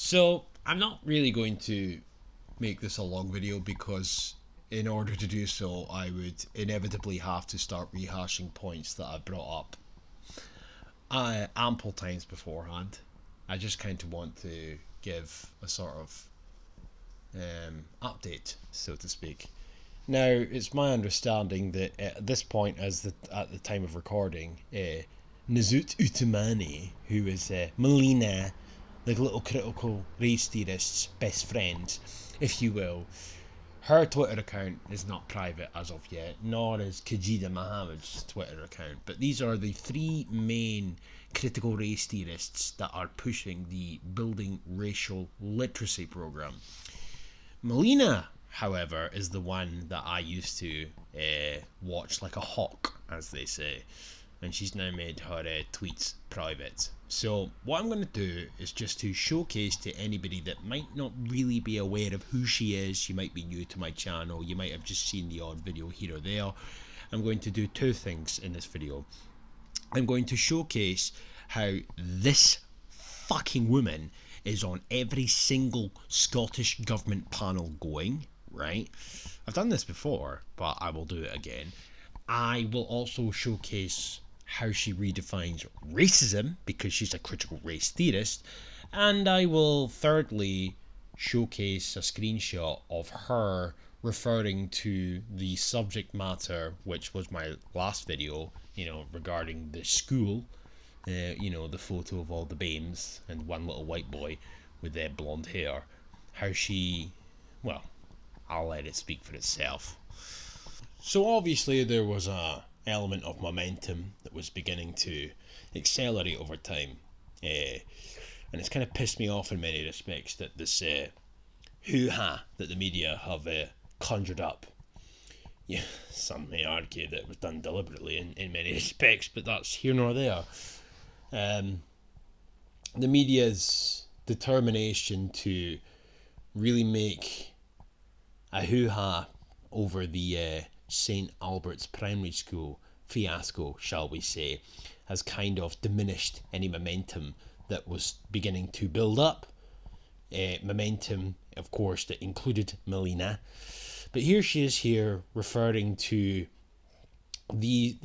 So I'm not really going to make this a long video because in order to do so I would inevitably have to start rehashing points that I brought up ample times beforehand. I just kind of want to give a sort of update, so to speak. Now, it's my understanding that at this point, at the time of recording, Nazut Utumani, who is Melina, the little critical race theorist's best friend, if you will, her Twitter account is not private as of yet, nor is Kajida Mohammed's Twitter account. But these are the three main critical race theorists that are pushing the Building Racial Literacy program. Melina, however, is the one that I used to watch like a hawk, as they say, and she's now made her tweets private. So what I'm going to do is just to showcase to anybody that might not really be aware of who she is. She might be new to my channel, you might have just seen the odd video here or there. I'm going to do two things in this video. I'm going to showcase how this fucking woman is on every single Scottish government panel going, right? I've done this before, but I will do it again. I will also showcase how she redefines racism, because she's a critical race theorist, and I will thirdly showcase a screenshot of her referring to the subject matter, which was my last video, regarding the school, the photo of all the BAMEs and one little white boy with their blonde hair, how she, well, I'll let it speak for itself. So obviously there was a element of momentum that was beginning to accelerate over time, and it's kind of pissed me off in many respects that this hoo-ha that the media have conjured up. Yeah, some may argue that it was done deliberately in many respects, but that's here nor there. The media's determination to really make a hoo-ha over the St. Albert's Primary School fiasco, shall we say, has kind of diminished any momentum that was beginning to build up. Momentum, of course, that included Melina. But here she is here referring to the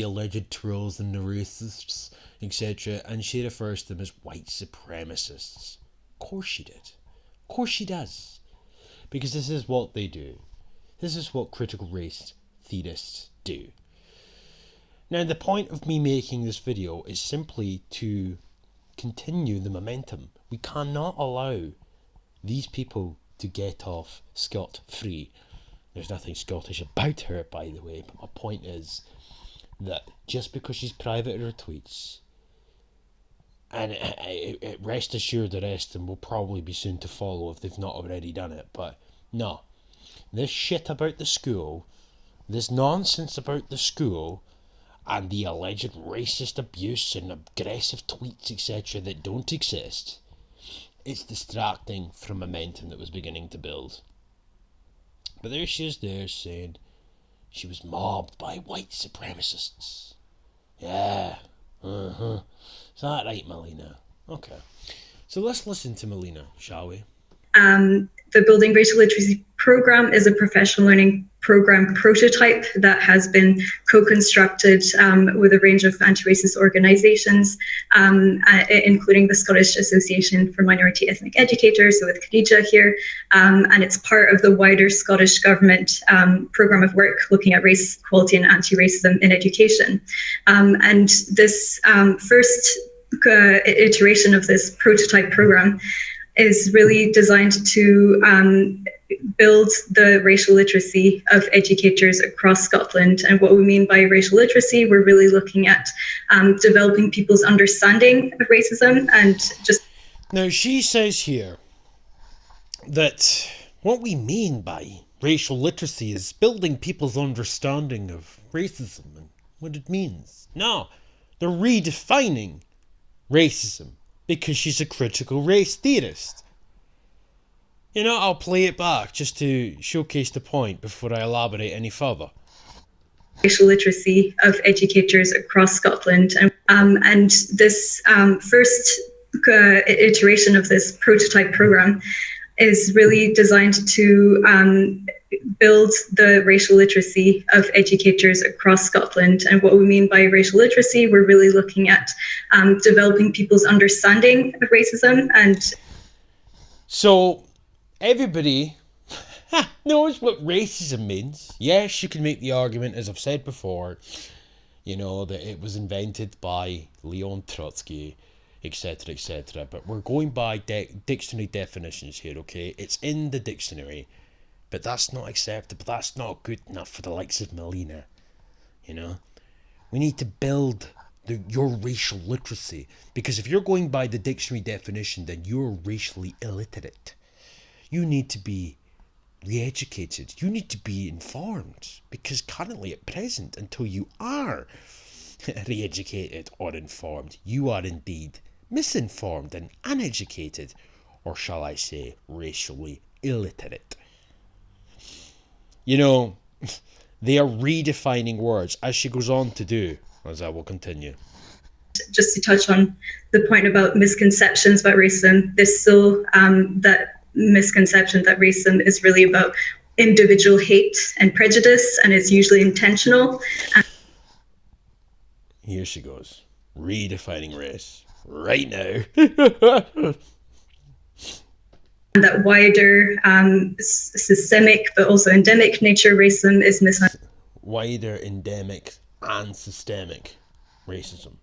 alleged trolls and the racists, etc., and she refers to them as white supremacists. Of course she did. Of course she does. Because this is what they do. This is what critical race theorists do. Now, the point of me making this video is simply to continue the momentum. We cannot allow these people to get off scot-free. There's nothing Scottish about her, by the way, but my point is that just because she's private in her tweets, and rest assured the rest of them will probably be soon to follow if they've not already done it, but no. This shit about the school, this nonsense about the school, and the alleged racist abuse and aggressive tweets, etc., that don't exist, it's distracting from momentum that was beginning to build. But there she is there saying she was mobbed by white supremacists. Yeah, Is that right, Melina? Okay. So let's listen to Melina, shall we? The Building Racial Literacy program is a professional learning program prototype that has been co-constructed with a range of anti-racist organisations, including the Scottish Association for Minority Ethnic Educators, so with Khadija here, and it's part of the wider Scottish Government programme of work looking at race equality and anti-racism in education. And this first iteration of this prototype programme is really designed to build the racial literacy of educators across Scotland. And what we mean by racial literacy, we're really looking at developing people's understanding of racism and just... Now, she says here that what we mean by racial literacy is building people's understanding of racism and what it means. No, they're redefining racism, because she's a critical race theorist. I'll play it back just to showcase the point before I elaborate any further. Racial literacy of educators across Scotland. And this first iteration of this prototype program is really designed to build the racial literacy of educators across Scotland. And what we mean by racial literacy, we're really looking at developing people's understanding of racism. And so everybody knows what racism means. Yes, you can make the argument, as I've said before, that it was invented by Leon Trotsky, etc., etc. But we're going by dictionary definitions here, okay? It's in the dictionary, but that's not acceptable. That's not good enough for the likes of Melina, We need to build your racial literacy, because if you're going by the dictionary definition, then you're racially illiterate. You need to be re-educated. You need to be informed, because currently at present, until you are re-educated or informed, you are indeed misinformed and uneducated, or shall I say racially illiterate. They are redefining words, as she goes on to do, as I will continue. Just to touch on the point about misconceptions about racism, there's still that misconception that racism is really about individual hate and prejudice, and it's usually intentional. Here she goes, redefining race right now. And that wider systemic but also endemic nature racism is misunderstood. Wider, endemic and systemic racism.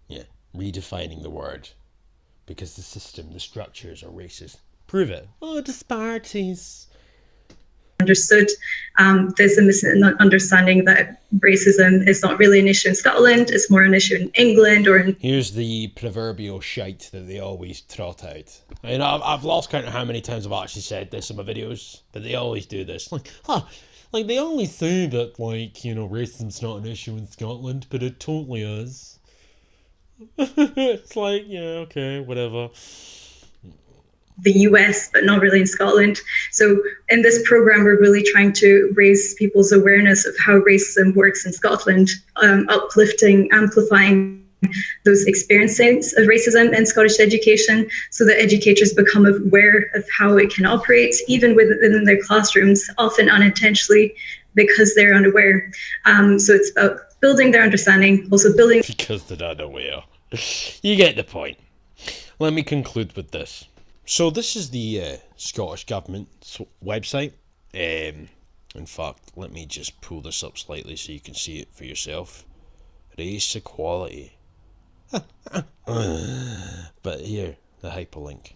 Yeah, redefining the word, because the system, the structures are racist. Prove it. Oh, disparities. Understood. There's a misunderstanding that racism is not really an issue in Scotland, it's more an issue in England or in... Here's the proverbial shite that they always trot out. I've lost count of how many times I've actually said this in my videos, that they always do this. Like they always say that, racism's not an issue in Scotland, but it totally is. It's like, yeah, okay, whatever. The US, but not really in Scotland. So in this program, we're really trying to raise people's awareness of how racism works in Scotland, uplifting, amplifying those experiences of racism in Scottish education, so that educators become aware of how it can operate, even within their classrooms, often unintentionally, because they're unaware. So it's about building their understanding, also building... Because they're unaware. You get the point. Let me conclude with this. So this is the Scottish Government's website. In fact, let me just pull this up slightly so you can see it for yourself. Race equality. But here, the hyperlink.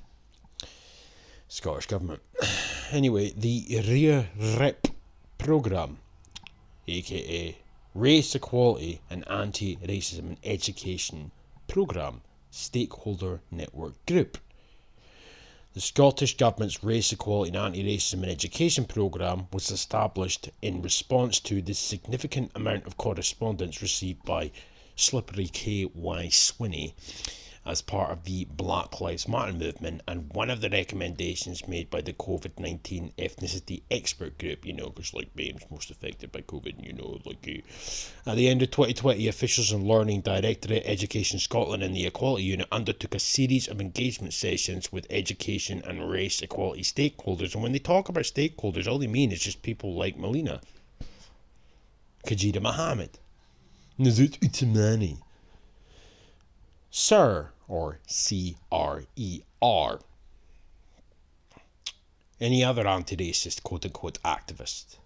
Scottish Government. Anyway, the REAREP programme, aka Race Equality and Anti-Racism in Education Programme, Stakeholder Network Group. The Scottish Government's Race Equality and Anti-Racism in Education programme was established in response to the significant amount of correspondence received by Slippery K.Y. Swinney as part of the Black Lives Matter movement, and one of the recommendations made by the COVID-19 ethnicity expert group, because BAME's most affected by COVID, At the end of 2020, officials in Learning Directorate, Education Scotland and the Equality Unit undertook a series of engagement sessions with education and race equality stakeholders. And when they talk about stakeholders, all they mean is just people like Melina, Kajida Mohammed, Nazut Utamani, Sir, or C-R-E-R, any other anti-racist quote-unquote activist.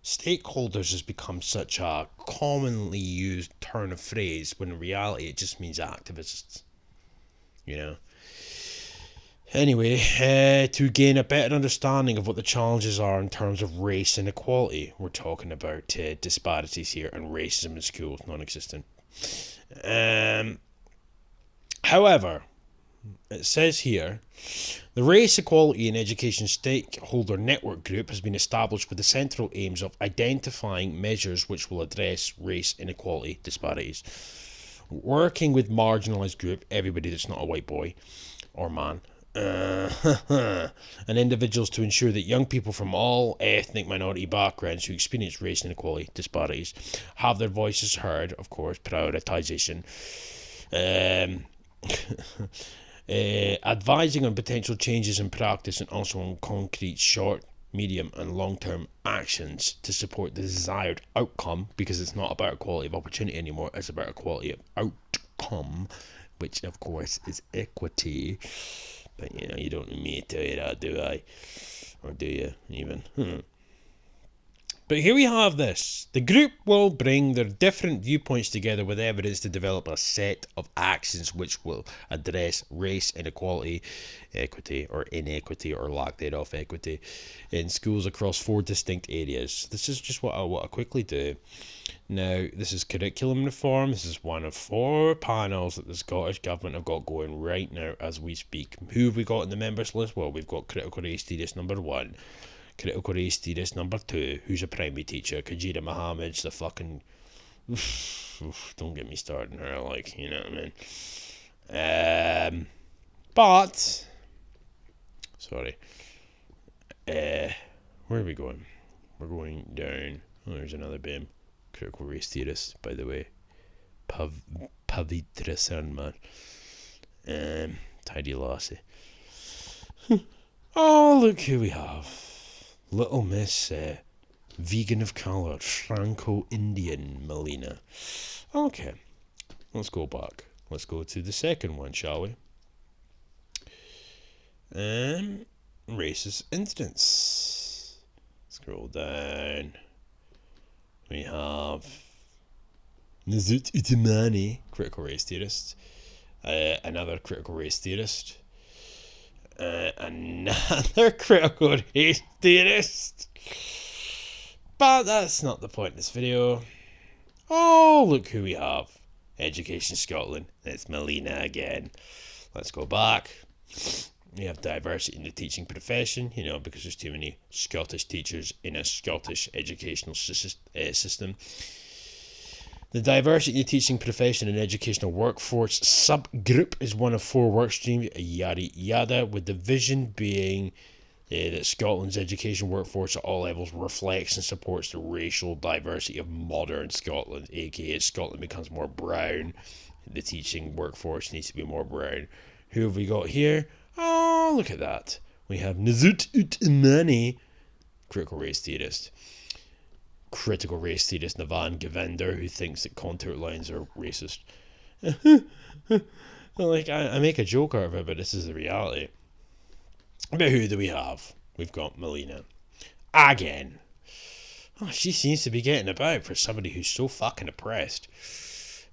Stakeholders has become such a commonly used turn of phrase, when in reality it just means activists. Anyway, to gain a better understanding of what the challenges are in terms of race and equality, we're talking about disparities here, and racism in schools, non-existent. However, it says here, the Race Equality in Education Stakeholder Network Group has been established with the central aims of identifying measures which will address race inequality disparities, working with marginalised group, everybody that's not a white boy or man, and individuals to ensure that young people from all ethnic minority backgrounds who experience race inequality disparities have their voices heard, of course, prioritisation, Advising on potential changes in practice and also on concrete short, medium, and long-term actions to support the desired outcome, because it's not about equality of opportunity anymore, it's about equality of outcome, which of course is equity. But you don't need me to tell you that, do I? Or do you even? But here we have this. The group will bring their different viewpoints together with evidence to develop a set of actions which will address race inequality, equity or inequity or lack thereof equity in schools across 4 distinct areas. This is just what I want to quickly do. Now, this is curriculum reform. This is one of 4 panels that the Scottish Government have got going right now as we speak. Who have we got in the members list? Well, we've got critical race theorist number 1. Critical race theorist number 2, who's a primary teacher. Kajira Mohammed's the fucking... don't get me started on her, like, you know what I mean? But... Sorry. Where are we going? We're going down. Oh, there's another BIM. Critical race theorist, by the way. Pavitra Sarma. Tidy Lassie. Oh, look who we have. Little Miss Vegan of Colour, Franco-Indian Melina. Okay, let's go back. Let's go to the second one, shall we? Racist incidents. Scroll down. We have Nazut Utamani, critical race theorist. Another critical race theorist. Another critical race theorist. But that's not the point of this video. Oh, look who we have. Education Scotland. It's Melina again. Let's go back. We have diversity in the teaching profession, because there's too many Scottish teachers in a Scottish educational system. The diversity in the teaching profession and educational workforce subgroup is one of 4 work streams, yada yada, with the vision being that Scotland's education workforce at all levels reflects and supports the racial diversity of modern Scotland, aka Scotland becomes more brown, the teaching workforce needs to be more brown. Who have we got here? Oh, look at that. We have Nazut Utamani, critical race theorist. Critical race theorist Navan Govender, who thinks that contour lines are racist. Like, I make a joke out of it, but this is the reality. But who do we have? We've got Melina. Again. Oh, she seems to be getting about for somebody who's so fucking oppressed.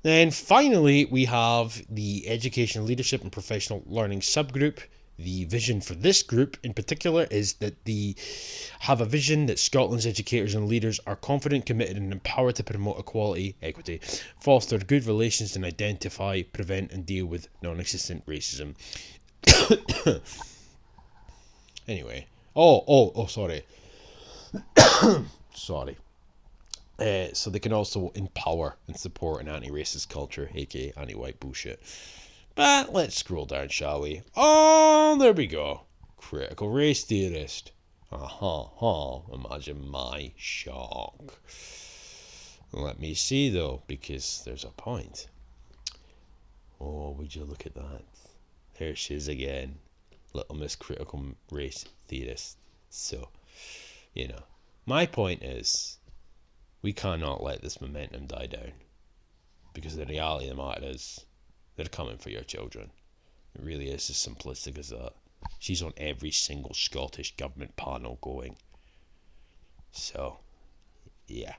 Then finally, we have the Education, Leadership and Professional Learning subgroup. The vision for this group in particular is that they have a vision that Scotland's educators and leaders are confident, committed and empowered to promote equality, equity, foster good relations and identify, prevent and deal with non-existent racism. Anyway. Sorry. Sorry. So they can also empower and support an anti-racist culture, aka anti-white bullshit. But let's scroll down, shall we? Oh, there we go. Critical race theorist. Imagine my shock. Let me see though, because there's a point. Oh, would you look at that? There she is again. Little Miss Critical Race Theorist. So, my point is, we cannot let this momentum die down. Because the reality of the matter is, they're coming for your children. It really is as simplistic as that. She's on every single Scottish government panel going. So, yeah.